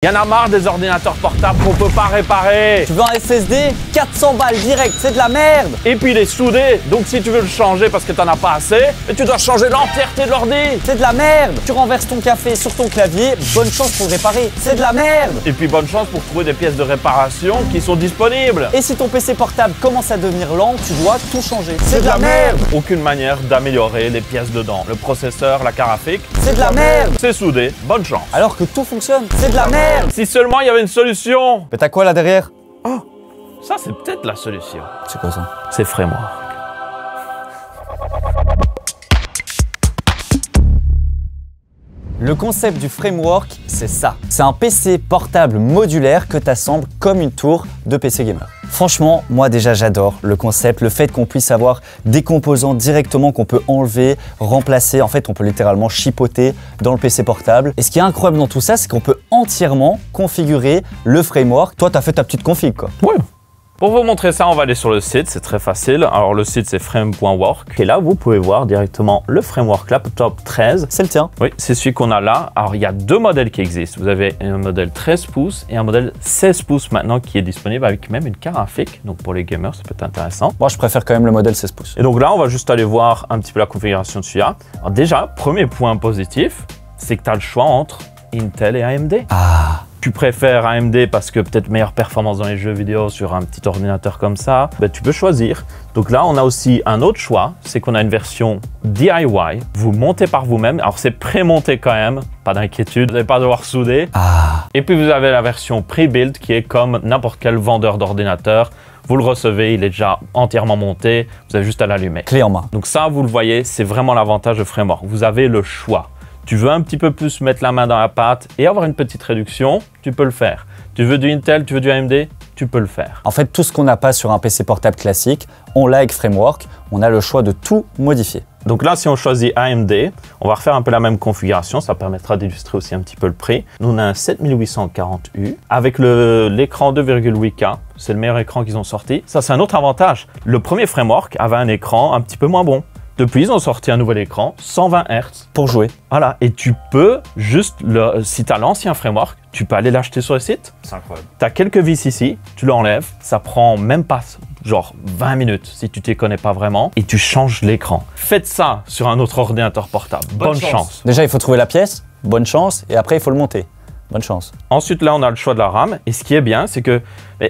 Il y en a marre des ordinateurs portables qu'on peut pas réparer. Tu veux un SSD 400 balles direct, c'est de la merde. Et puis il est soudé, donc si tu veux le changer parce que t'en as pas assez, tu dois changer l'entièreté de l'ordi. C'est de la merde. Tu renverses ton café sur ton clavier, bonne chance pour le réparer. C'est de la merde. Et puis bonne chance pour trouver des pièces de réparation qui sont disponibles. Et si ton PC portable commence à devenir lent, tu dois tout changer. C'est de la merde. Aucune manière d'améliorer les pièces dedans. Le processeur, la carte graphique. C'est de la merde. C'est soudé, bonne chance. Alors que tout fonctionne. C'est de la merde. Si seulement il y avait une solution. Mais t'as quoi là derrière? Oh, ça c'est peut-être la solution. C'est quoi ça? C'est Framework. Le concept du Framework, c'est ça. C'est un PC portable modulaire que tu assembles comme une tour de PC gamer. Franchement, moi déjà j'adore le concept, le fait qu'on puisse avoir des composants directement qu'on peut enlever, remplacer. En fait, on peut littéralement chipoter dans le PC portable. Et ce qui est incroyable dans tout ça, c'est qu'on peut entièrement configurer le Framework. Toi, tu as fait ta petite config, quoi. Ouais. Pour vous montrer ça, on va aller sur le site, c'est très facile. Alors le site c'est frame.work et là vous pouvez voir directement le Framework Laptop 13. C'est le tien? Oui, c'est celui qu'on a là. Alors il y a deux modèles qui existent. Vous avez un modèle 13 pouces et un modèle 16 pouces maintenant qui est disponible avec même une carte graphique. Donc pour les gamers, ça peut être intéressant. Moi je préfère quand même le modèle 16 pouces. Et donc là, on va juste aller voir un petit peu la configuration de celui-là. Alors déjà, premier point positif, c'est que tu as le choix entre Intel et AMD. Ah. Tu préfères AMD parce que peut-être meilleure performance dans les jeux vidéo sur un petit ordinateur comme ça, ben, tu peux choisir. Donc là, on a aussi un autre choix, c'est qu'on a une version DIY. Vous montez par vous-même. Alors c'est pré-monté quand même, pas d'inquiétude, vous n'allez pas devoir souder. Ah. Et puis vous avez la version pre-build qui est comme n'importe quel vendeur d'ordinateur. Vous le recevez, il est déjà entièrement monté, vous avez juste à l'allumer. Clé en main. Donc ça, vous le voyez, c'est vraiment l'avantage de Framework. Vous avez le choix. Tu veux un petit peu plus mettre la main dans la pâte et avoir une petite réduction, tu peux le faire. Tu veux du Intel, tu veux du AMD, tu peux le faire. En fait, tout ce qu'on n'a pas sur un PC portable classique, on l'a avec Framework. On a le choix de tout modifier. Donc là, si on choisit AMD, on va refaire un peu la même configuration. Ça permettra d'illustrer aussi un petit peu le prix. Nous, on a un 7840U avec l'écran 2,8K. C'est le meilleur écran qu'ils ont sorti. Ça, c'est un autre avantage. Le premier Framework avait un écran un petit peu moins bon. Depuis, ils ont sorti un nouvel écran, 120 Hz. Pour jouer. Voilà, et tu peux juste, si tu as l'ancien framework, tu peux aller l'acheter sur le site. C'est incroyable. Tu as quelques vis ici, tu l'enlèves, ça prend même pas genre 20 minutes si tu t'y connais pas vraiment, et tu changes l'écran. Faites ça sur un autre ordinateur portable. Bonne chance. Déjà, il faut trouver la pièce, bonne chance, et après, il faut le monter. Bonne chance. Ensuite, là, on a le choix de la RAM. Et ce qui est bien, c'est que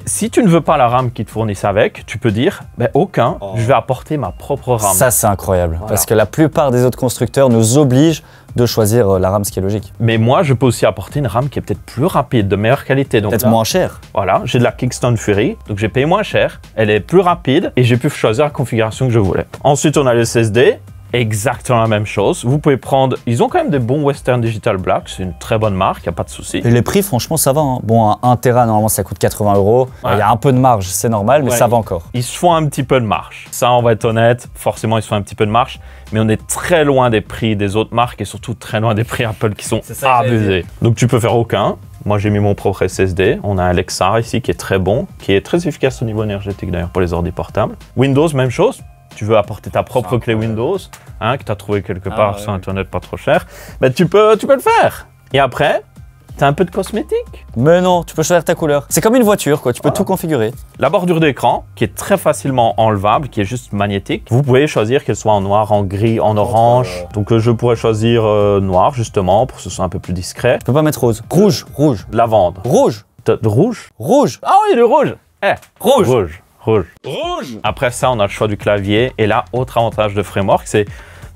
si tu ne veux pas la RAM qu'ils te fournissent avec, tu peux dire, je vais apporter ma propre RAM. Ça, c'est incroyable. Voilà. Parce que la plupart des autres constructeurs nous obligent de choisir la RAM, ce qui est logique. Mais moi, je peux aussi apporter une RAM qui est peut-être plus rapide, de meilleure qualité. Peut-être moins cher. Voilà, j'ai de la Kingston Fury, donc j'ai payé moins cher. Elle est plus rapide et j'ai pu choisir la configuration que je voulais. Ensuite, on a le SSD. Exactement la même chose. Vous pouvez prendre... Ils ont quand même des bons Western Digital Black. C'est une très bonne marque, il n'y a pas de souci. Et les prix, franchement, ça va. Hein. Bon, un Tera, normalement, ça coûte 80 €. Il y a un peu de marge, c'est normal, mais ça va encore. Ils se font un petit peu de marge. Ça, on va être honnête. Forcément, ils se font un petit peu de marge. Mais on est très loin des prix des autres marques et surtout très loin des prix Apple qui sont abusés. Donc, tu peux faire aucun. Moi, j'ai mis mon propre SSD. On a un Lexar ici qui est très bon, qui est très efficace au niveau énergétique d'ailleurs pour les ordi portables. Windows, même chose. Tu veux apporter ta propre clé Windows, que tu as trouvé quelque part sur Internet pas trop cher, ben tu peux le faire. Et après, tu as un peu de cosmétique. Mais non, tu peux choisir ta couleur. C'est comme une voiture, quoi. Tu peux tout configurer. La bordure d'écran, qui est très facilement enlevable, qui est juste magnétique. Vous pouvez choisir qu'elle soit en noir, en gris, en orange. Donc je pourrais choisir noir, justement, pour que ce soit un peu plus discret. Tu peux pas mettre rose. Rouge, rouge. Lavande. Rouge. Rouge. Rouge. Ah oui, le rouge. Rouge. Rouge. Rouge. Après ça, on a le choix du clavier. Et là, autre avantage de Framework, c'est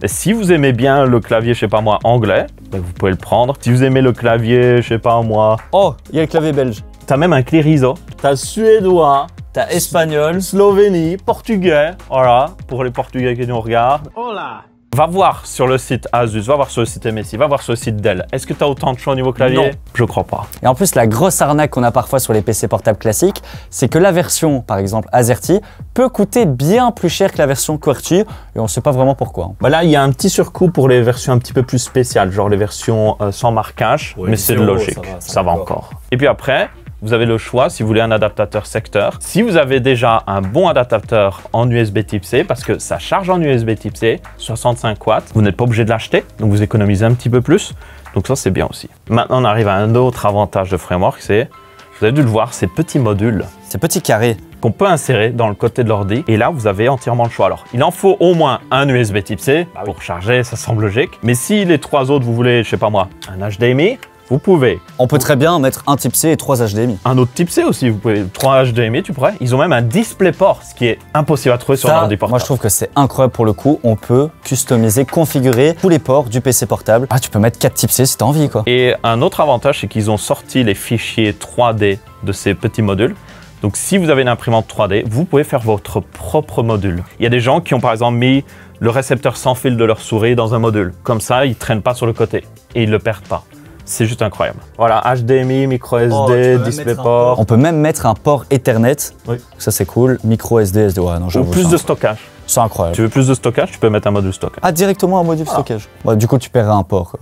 si vous aimez bien le clavier, je sais pas moi, anglais, vous pouvez le prendre. Si vous aimez le clavier, je sais pas moi... Oh, il y a le clavier belge. T'as même un clériso. T'as suédois. T'as espagnol. Slovénie, portugais. Voilà, pour les portugais qui nous regardent. Hola. Va voir sur le site Asus, va voir sur le site MSI, va voir sur le site Dell. Est-ce que tu as autant de choix au niveau clavier? Non. Je crois pas. Et en plus, la grosse arnaque qu'on a parfois sur les PC portables classiques, c'est que la version, par exemple, AZERTY, peut coûter bien plus cher que la version QWERTY, et on ne sait pas vraiment pourquoi. Bah là, il y a un petit surcoût pour les versions un petit peu plus spéciales, genre les versions sans marquage, mais c'est logique, ça va encore. Et puis après, vous avez le choix si vous voulez un adaptateur secteur. Si vous avez déjà un bon adaptateur en USB type C, parce que ça charge en USB type C, 65 watts, vous n'êtes pas obligé de l'acheter, donc vous économisez un petit peu plus. Donc ça, c'est bien aussi. Maintenant, on arrive à un autre avantage de Framework, c'est, vous avez dû le voir, ces petits modules. Ces petits carrés. Qu'on peut insérer dans le côté de l'ordi. Et là, vous avez entièrement le choix. Alors, il en faut au moins un USB type C pour charger, ça semble logique. Mais si les trois autres, vous voulez, je sais pas moi, un HDMI, vous pouvez. On peut très bien mettre un type C et 3 HDMI. Un autre type C aussi, vous pouvez. 3 HDMI, tu pourrais. Ils ont même un DisplayPort, ce qui est impossible à trouver sur un ordi portable. Moi, je trouve que c'est incroyable pour le coup. On peut customiser, configurer tous les ports du PC portable. Ah, tu peux mettre 4 types C si tu as envie, quoi. Et un autre avantage, c'est qu'ils ont sorti les fichiers 3D de ces petits modules. Donc, si vous avez une imprimante 3D, vous pouvez faire votre propre module. Il y a des gens qui ont par exemple mis le récepteur sans fil de leur souris dans un module. Comme ça, ils ne traînent pas sur le côté et ils ne le perdent pas. C'est juste incroyable. Voilà, HDMI, micro SD, DisplayPort. On peut même mettre un port Ethernet. Oui. Ça, c'est cool. Micro SD, SD. Ouais, non, ou plus de stockage. C'est incroyable. Tu veux plus de stockage, tu peux mettre un module stockage. Ah, directement un module stockage. Ouais, du coup, tu paieras un port, quoi.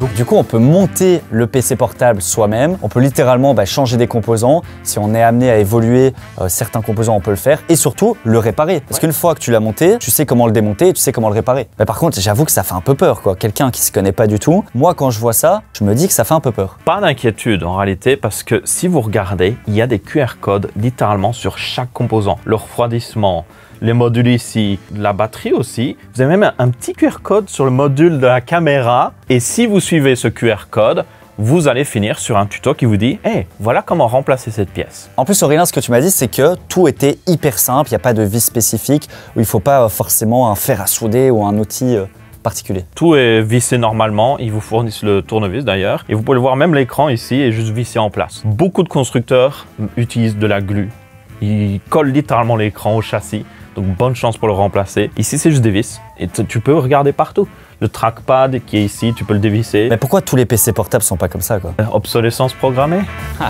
Donc du coup, on peut monter le PC portable soi-même. On peut littéralement changer des composants. Si on est amené à évoluer certains composants, on peut le faire. Et surtout, le réparer. Parce qu'une fois que tu l'as monté, tu sais comment le démonter et tu sais comment le réparer. Mais par contre, j'avoue que ça fait un peu peur, quoi. Quelqu'un qui se connaît pas du tout, moi, quand je vois ça, je me dis que ça fait un peu peur. Pas d'inquiétude en réalité, parce que si vous regardez, il y a des QR codes littéralement sur chaque composant. Le refroidissement, les modules ici, la batterie aussi. Vous avez même un petit QR code sur le module de la caméra. Et si vous suivez ce QR code, vous allez finir sur un tuto qui vous dit « Hey, voilà comment remplacer cette pièce ». En plus, Aurélien, ce que tu m'as dit, c'est que tout était hyper simple. Il n'y a pas de vis spécifique où il ne faut pas forcément un fer à souder ou un outil particulier. Tout est vissé normalement. Ils vous fournissent le tournevis d'ailleurs. Et vous pouvez le voir, même l'écran ici est juste vissé en place. Beaucoup de constructeurs utilisent de la glu. Ils collent littéralement l'écran au châssis. Donc bonne chance pour le remplacer. Ici, c'est juste des vis et tu peux regarder partout. Le trackpad qui est ici, tu peux le dévisser. Mais pourquoi tous les PC portables sont pas comme ça, quoi? Obsolescence programmée. Ah.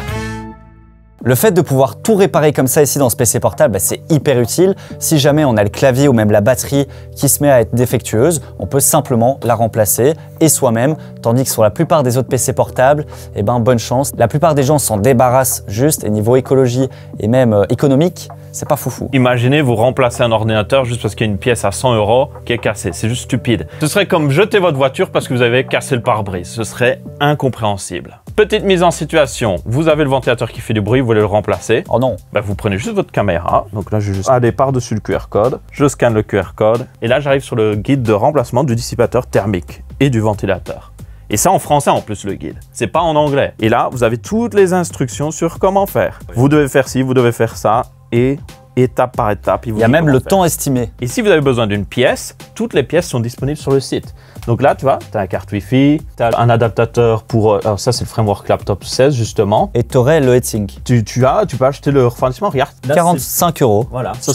Le fait de pouvoir tout réparer comme ça ici dans ce PC portable, c'est hyper utile. Si jamais on a le clavier ou même la batterie qui se met à être défectueuse, on peut simplement la remplacer et soi-même. Tandis que sur la plupart des autres PC portables, bonne chance. La plupart des gens s'en débarrassent juste et niveau écologie et même économique, c'est pas foufou. Imaginez vous remplacer un ordinateur juste parce qu'il y a une pièce à 100 € qui est cassée. C'est juste stupide. Ce serait comme jeter votre voiture parce que vous avez cassé le pare-brise. Ce serait incompréhensible. Petite mise en situation, vous avez le ventilateur qui fait du bruit, vous voulez le remplacer. Oh non. Vous prenez juste votre caméra. Donc là, je vais juste aller par-dessus le QR code. Je scanne le QR code. Et là, j'arrive sur le guide de remplacement du dissipateur thermique et du ventilateur. Et ça en français en plus le guide, c'est pas en anglais. Et là, vous avez toutes les instructions sur comment faire. Vous devez faire ci, vous devez faire ça. Et étape par étape, il y a même le temps estimé. Et si vous avez besoin d'une pièce, toutes les pièces sont disponibles sur le site. Donc là, tu vois, tu as la carte Wi-Fi, tu as un adaptateur pour... alors ça, c'est le framework laptop 16, justement. Et tu aurais le heatsink. Tu peux acheter le refroidissement, regarde. Là, 45 €. Voilà, ça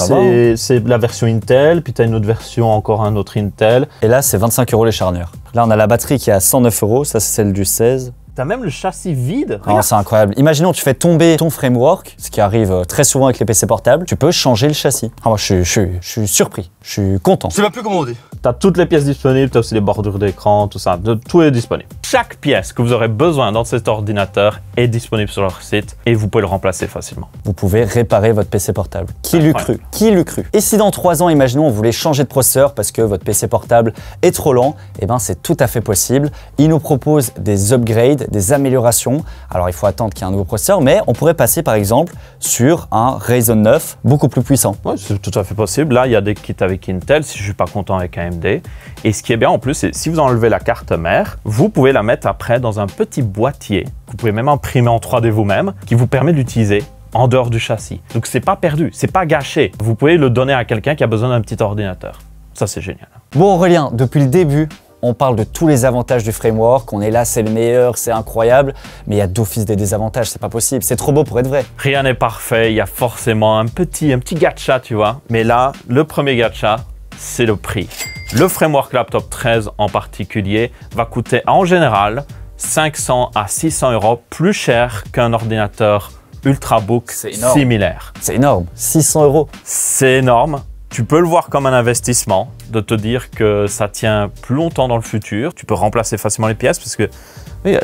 c'est la version Intel, puis tu as une autre version, encore un autre Intel. Et là, c'est 25 € les charnières. Là, on a la batterie qui est à 109 €, ça c'est celle du 16. T'as même le châssis vide. Oh, c'est incroyable. Imaginons tu fais tomber ton framework, ce qui arrive très souvent avec les PC portables. Tu peux changer le châssis. Ah, moi, je suis surpris. Je suis content. Je sais même plus comment on dit. T'as toutes les pièces disponibles, t'as aussi les bordures d'écran, tout ça. Tout est disponible. Chaque pièce que vous aurez besoin dans cet ordinateur est disponible sur leur site et vous pouvez le remplacer facilement. Vous pouvez réparer votre PC portable. Qui l'eût cru? Qui l'eût cru? Et si dans 3 ans, imaginons, on voulait changer de processeur parce que votre PC portable est trop lent, c'est tout à fait possible. Il nous propose des upgrades, des améliorations. Alors, il faut attendre qu'il y ait un nouveau processeur, mais on pourrait passer par exemple sur un Ryzen 9 beaucoup plus puissant. Oui, c'est tout à fait possible. Là, il y a des kits avec Intel si je suis pas content avec AMD. Et ce qui est bien en plus, c'est si vous enlevez la carte mère, vous pouvez la mettre après dans un petit boîtier. Vous pouvez même imprimer en 3D vous-même, qui vous permet d'utiliser en dehors du châssis. Donc, c'est pas perdu, c'est pas gâché. Vous pouvez le donner à quelqu'un qui a besoin d'un petit ordinateur. Ça, c'est génial. Bon, Aurélien, depuis le début, on parle de tous les avantages du framework, on est là, c'est le meilleur, c'est incroyable, mais il y a d'office des désavantages, c'est pas possible, c'est trop beau pour être vrai. Rien n'est parfait, il y a forcément un petit gacha, tu vois. Mais là, le premier gacha, c'est le prix. Le framework laptop 13 en particulier va coûter en général 500 à 600 € plus cher qu'un ordinateur Ultrabook similaire. C'est énorme, 600 €. C'est énorme. Tu peux le voir comme un investissement, de te dire que ça tient plus longtemps dans le futur. Tu peux remplacer facilement les pièces parce que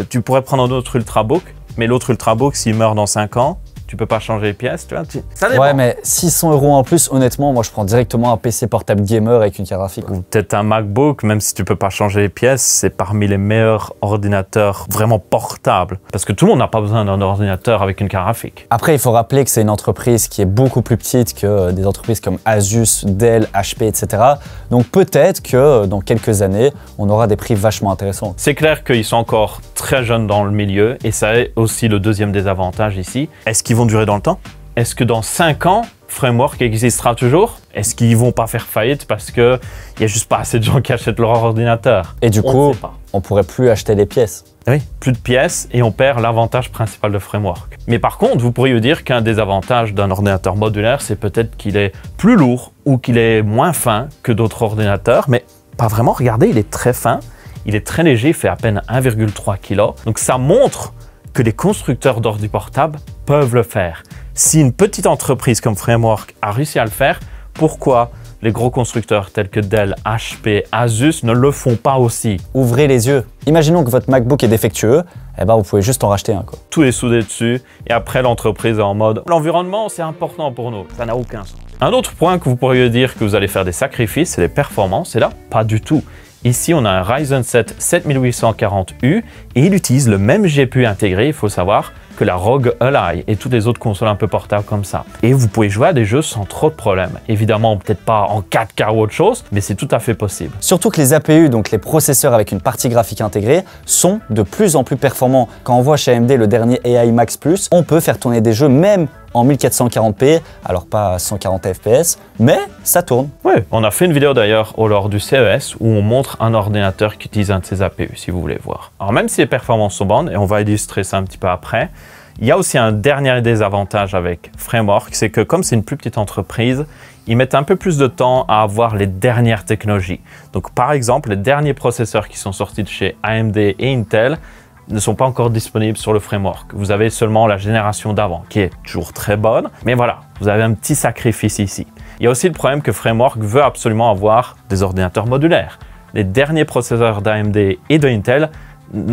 tu pourrais prendre un autre Ultrabook Mais l'autre Ultrabook, s'il meurt dans 5 ans, tu peux pas changer les pièces, tu vois. Ça dépend. Ouais, mais 600 € en plus, honnêtement, moi je prends directement un PC portable gamer avec une carte graphique. Ou peut-être un MacBook, même si tu peux pas changer les pièces, c'est parmi les meilleurs ordinateurs vraiment portables. Parce que tout le monde n'a pas besoin d'un ordinateur avec une carte graphique. Après, il faut rappeler que c'est une entreprise qui est beaucoup plus petite que des entreprises comme Asus, Dell, HP, etc. Donc peut-être que dans quelques années, on aura des prix vachement intéressants. C'est clair qu'ils sont encore très jeunes dans le milieu et ça est aussi le deuxième désavantage ici. Est-ce qu'ils vont durer dans le temps? Est-ce que dans 5 ans, Framework existera toujours? Est-ce qu'ils vont pas faire faillite parce qu'il n'y a juste pas assez de gens qui achètent leur ordinateur? Et du coup, on pourrait plus acheter les pièces. Oui, plus de pièces et on perd l'avantage principal de Framework. Mais par contre, vous pourriez dire qu'un des avantages d'un ordinateur modulaire, c'est peut-être qu'il est plus lourd ou qu'il est moins fin que d'autres ordinateurs, mais pas vraiment. Regardez, il est très fin, il est très léger, il fait à peine 1,3 kg. Donc ça montre que les constructeurs d'ordi portables peuvent le faire. Si une petite entreprise comme Framework a réussi à le faire, pourquoi les gros constructeurs tels que Dell, HP, Asus ne le font pas aussi? Ouvrez les yeux. Imaginons que votre MacBook est défectueux, eh ben vous pouvez juste en racheter un, quoi. Tout est soudé dessus et après l'entreprise est en mode l'environnement c'est important pour nous, ça n'a aucun sens. Un autre point que vous pourriez dire que vous allez faire des sacrifices, c'est les performances, et là, pas du tout. Ici, on a un Ryzen 7 7840U et il utilise le même GPU intégré, il faut savoir, que la ROG Ally et toutes les autres consoles un peu portables comme ça. Et vous pouvez jouer à des jeux sans trop de problèmes. Évidemment, peut-être pas en 4K ou autre chose, mais c'est tout à fait possible. Surtout que les APU, donc les processeurs avec une partie graphique intégrée, sont de plus en plus performants. Quand on voit chez AMD le dernier AI Max Plus, on peut faire tourner des jeux même en 1440p, alors pas à 140 fps, mais ça tourne. Oui, on a fait une vidéo d'ailleurs lors du CES où on montre un ordinateur qui utilise un de ces APU, si vous voulez voir. Alors même si les performances sont bonnes, et on va illustrer ça un petit peu après, il y a aussi un dernier désavantage avec Framework, c'est que comme c'est une plus petite entreprise, ils mettent un peu plus de temps à avoir les dernières technologies. Donc par exemple, les derniers processeurs qui sont sortis de chez AMD et Intel ne sont pas encore disponibles sur le Framework. Vous avez seulement la génération d'avant, qui est toujours très bonne, mais voilà, vous avez un petit sacrifice ici. Il y a aussi le problème que Framework veut absolument avoir des ordinateurs modulaires. Les derniers processeurs d'AMD et de Intel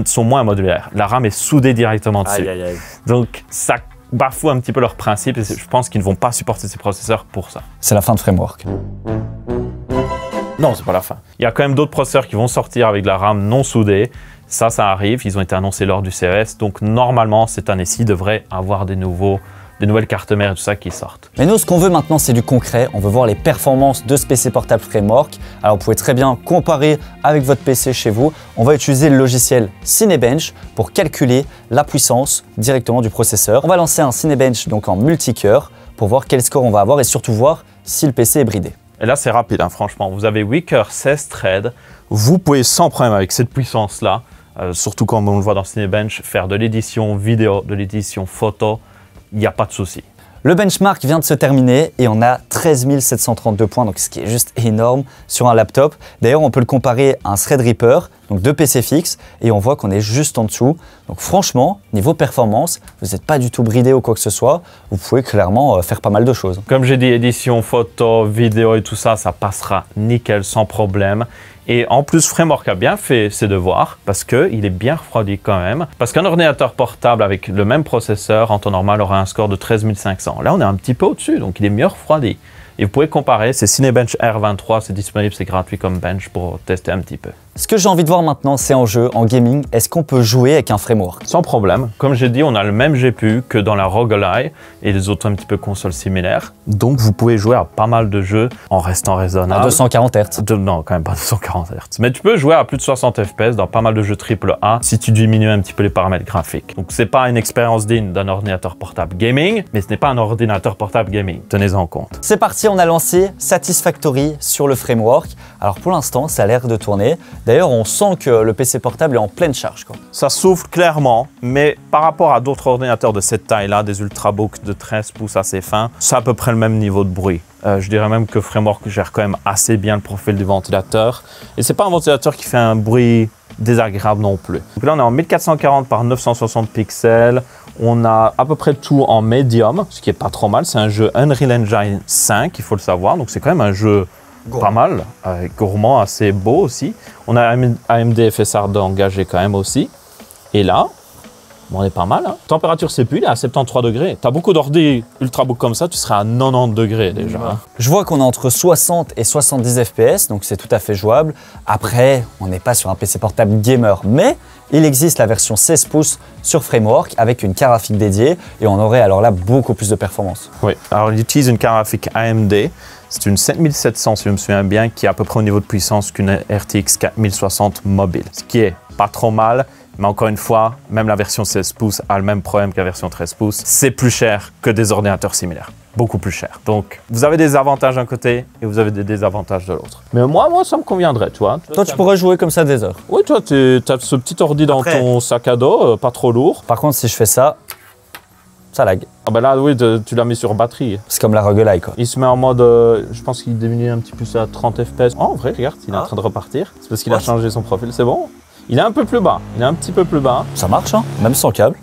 sont moins modulaires. La RAM est soudée directement dessus. Aïe, aïe, aïe. Donc ça bafoue un petit peu leur principe et je pense qu'ils ne vont pas supporter ces processeurs pour ça. C'est la fin de Framework. Non, c'est pas la fin. Il y a quand même d'autres processeurs qui vont sortir avec de la RAM non soudée. Ça arrive, ils ont été annoncés lors du CES, donc normalement cette année-ci devrait avoir des nouvelles cartes mères et tout ça qui sortent. Mais nous, ce qu'on veut maintenant, c'est du concret. On veut voir les performances de ce PC portable Framework. Alors, vous pouvez très bien comparer avec votre PC chez vous. On va utiliser le logiciel Cinebench pour calculer la puissance directement du processeur. On va lancer un Cinebench donc en multicœur pour voir quel score on va avoir et surtout voir si le PC est bridé. Et là, c'est rapide, hein, franchement. Vous avez 8 cœurs, 16 threads. Vous pouvez sans problème avec cette puissance-là, surtout comme on le voit dans Cinebench, faire de l'édition vidéo, de l'édition photo. Il n'y a pas de souci. Le benchmark vient de se terminer et on a 13 732 points, donc ce qui est juste énorme sur un laptop. D'ailleurs, on peut le comparer à un Threadripper, donc deux PC fixes, et on voit qu'on est juste en dessous. Donc franchement, niveau performance, vous n'êtes pas du tout bridé ou quoi que ce soit. Vous pouvez clairement faire pas mal de choses. Comme j'ai dit, édition photo, vidéo et tout ça, ça passera nickel, sans problème. Et en plus, Framework a bien fait ses devoirs parce qu'il est bien refroidi quand même. Parce qu'un ordinateur portable avec le même processeur, en temps normal, aura un score de 13 500. Là, on est un petit peu au-dessus, donc il est mieux refroidi. Et vous pouvez comparer, c'est Cinebench R23, c'est disponible, c'est gratuit comme bench pour tester un petit peu. Ce que j'ai envie de voir maintenant, c'est en jeu, en gaming, est-ce qu'on peut jouer avec un framework? Sans problème. Comme j'ai dit, on a le même GPU que dans la ROG Ally et les autres un petit peu consoles similaires. Donc vous pouvez jouer à pas mal de jeux en restant raisonnable. À 240 Hz. Non, quand même pas 240 Hz. Mais tu peux jouer à plus de 60 FPS dans pas mal de jeux AAA si tu diminues un petit peu les paramètres graphiques. Donc c'est pas une expérience digne d'un ordinateur portable gaming, mais ce n'est pas un ordinateur portable gaming. Tenez-en compte. C'est parti, on a lancé Satisfactory sur le framework. Alors pour l'instant, ça a l'air de tourner. D'ailleurs, on sent que le PC portable est en pleine charge, quoi. Ça souffle clairement, mais par rapport à d'autres ordinateurs de cette taille-là, des Ultrabooks de 13 pouces assez fins, c'est à peu près le même niveau de bruit. Je dirais même que Framework gère quand même assez bien le profil du ventilateur. Et c'est pas un ventilateur qui fait un bruit désagréable non plus. Donc là, on est en 1440 par 960 pixels. On a à peu près tout en médium, ce qui est pas trop mal. C'est un jeu Unreal Engine 5, il faut le savoir. Donc c'est quand même un jeu pas mal, gourmand, assez beau aussi. On a AMD FSR engagé quand même aussi. Et là, Bon, on est pas mal, hein. Température CPU, il est à 73 degrés. T'as beaucoup d'ordi ultrabook comme ça, tu seras à 90 degrés déjà. Hein. Je vois qu'on est entre 60 et 70 FPS, donc c'est tout à fait jouable. Après, on n'est pas sur un PC portable gamer, mais il existe la version 16 pouces sur Framework avec une carte graphique dédiée et on aurait alors là beaucoup plus de performance. Oui, alors il utilise une carte graphique AMD. C'est une 7700 si je me souviens bien, qui est à peu près au niveau de puissance qu'une RTX 4060 mobile. Ce qui est pas trop mal, mais encore une fois, même la version 16 pouces a le même problème que la version 13 pouces. C'est plus cher que des ordinateurs similaires. Beaucoup plus cher. Donc, vous avez des avantages d'un côté et vous avez des désavantages de l'autre. Mais moi, ça me conviendrait, tu vois. Toi, tu pourrais jouer comme ça des heures. Oui, toi, tu as ce petit ordi dans ton sac à dos, pas trop lourd. Par contre, si je fais ça, ça lag. Ah ben là, oui, tu l'as mis sur batterie. C'est comme la roguelike, quoi. Il se met en mode, je pense qu'il diminue un petit peu à 30 FPS. Oh, en vrai, regarde, il est en train de repartir. C'est parce qu'il a changé son profil, c'est bon. Il est un peu plus bas, il est un petit peu plus bas. Ça marche, hein, même sans câble.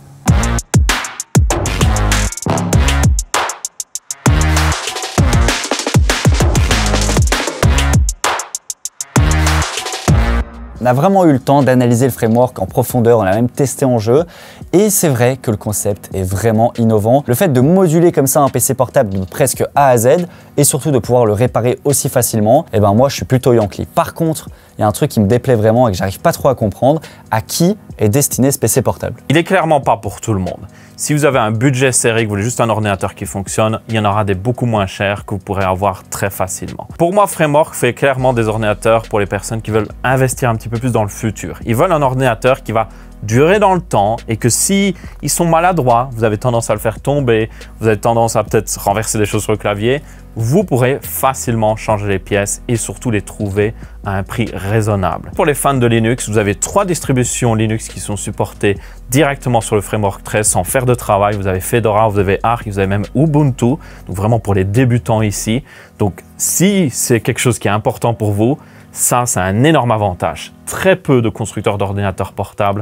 On a vraiment eu le temps d'analyser le framework en profondeur, on l'a même testé en jeu et c'est vrai que le concept est vraiment innovant. Le fait de moduler comme ça un PC portable de presque A à Z et surtout de pouvoir le réparer aussi facilement, eh ben moi je suis plutôt Yankee. Par contre, il y a un truc qui me déplaît vraiment et que j'arrive pas trop à comprendre, à qui est destiné ce PC portable? Il est clairement pas pour tout le monde. Si vous avez un budget serré, que vous voulez juste un ordinateur qui fonctionne, il y en aura des beaucoup moins chers que vous pourrez avoir très facilement. Pour moi, Framework fait clairement des ordinateurs pour les personnes qui veulent investir un petit peu plus dans le futur. Ils veulent un ordinateur qui va durer dans le temps et que si ils sont maladroits, vous avez tendance à le faire tomber, vous avez tendance à peut-être renverser des choses sur le clavier, vous pourrez facilement changer les pièces et surtout les trouver à un prix raisonnable. Pour les fans de Linux, vous avez 3 distributions Linux qui sont supportées directement sur le Framework 13 sans faire de travail. Vous avez Fedora, vous avez Arch, vous avez même Ubuntu, donc vraiment pour les débutants ici. Donc si c'est quelque chose qui est important pour vous, ça, c'est un énorme avantage. Très peu de constructeurs d'ordinateurs portables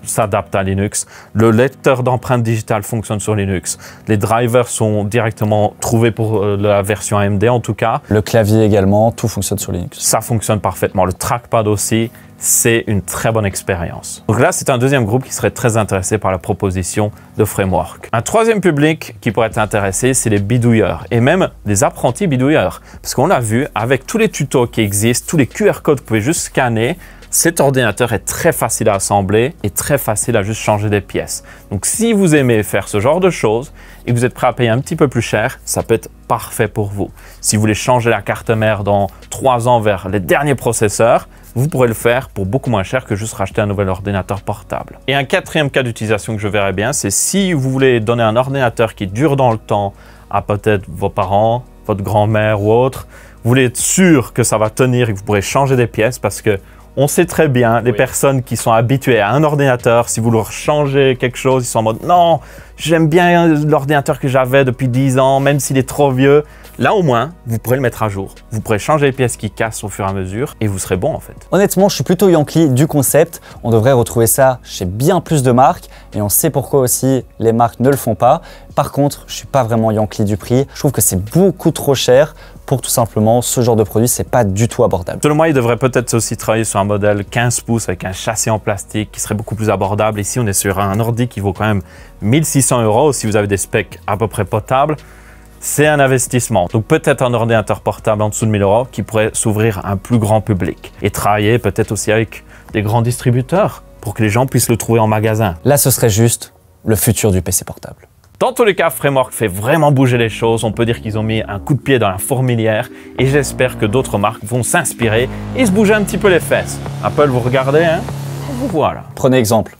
s'adaptent à Linux. Le lecteur d'empreintes digitales fonctionne sur Linux. Les drivers sont directement trouvés pour la version AMD en tout cas. Le clavier également, tout fonctionne sur Linux. Ça fonctionne parfaitement. Le trackpad aussi, c'est une très bonne expérience. Donc là, c'est un deuxième groupe qui serait très intéressé par la proposition de Framework. Un troisième public qui pourrait être intéressé, c'est les bidouilleurs et même les apprentis bidouilleurs. Parce qu'on l'a vu, avec tous les tutos qui existent, tous les QR codes que vous pouvez juste scanner, cet ordinateur est très facile à assembler et très facile à juste changer des pièces. Donc si vous aimez faire ce genre de choses et que vous êtes prêt à payer un petit peu plus cher, ça peut être parfait pour vous. Si vous voulez changer la carte mère dans 3 ans vers les derniers processeurs, vous pourrez le faire pour beaucoup moins cher que juste racheter un nouvel ordinateur portable. Et un quatrième cas d'utilisation que je verrais bien, c'est si vous voulez donner un ordinateur qui dure dans le temps à peut-être vos parents, votre grand-mère ou autre, vous voulez être sûr que ça va tenir et que vous pourrez changer des pièces parce que on sait très bien, les personnes qui sont habituées à un ordinateur, si vous leur changez quelque chose, ils sont en mode « Non, j'aime bien l'ordinateur que j'avais depuis 10 ans, même s'il est trop vieux. » Là, au moins, vous pourrez le mettre à jour. Vous pourrez changer les pièces qui cassent au fur et à mesure et vous serez bon en fait. Honnêtement, je suis plutôt Yankee du concept. On devrait retrouver ça chez bien plus de marques et on sait pourquoi aussi les marques ne le font pas. Par contre, je suis pas vraiment Yankee du prix. Je trouve que c'est beaucoup trop cher pour tout simplement ce genre de produit, c'est pas du tout abordable. Selon moi, il devrait peut-être aussi travailler sur un modèle 15 pouces avec un châssis en plastique qui serait beaucoup plus abordable. Ici, on est sur un ordi qui vaut quand même 1600 €. Si vous avez des specs à peu près potables, c'est un investissement. Donc peut-être un ordinateur portable en dessous de 1000 € qui pourrait s'ouvrir à un plus grand public et travailler peut-être aussi avec des grands distributeurs pour que les gens puissent le trouver en magasin. Là, ce serait juste le futur du PC portable. Dans tous les cas, Framework fait vraiment bouger les choses. On peut dire qu'ils ont mis un coup de pied dans la fourmilière et j'espère que d'autres marques vont s'inspirer et se bouger un petit peu les fesses. Apple, vous regardez, hein? Voilà. Prenez exemple.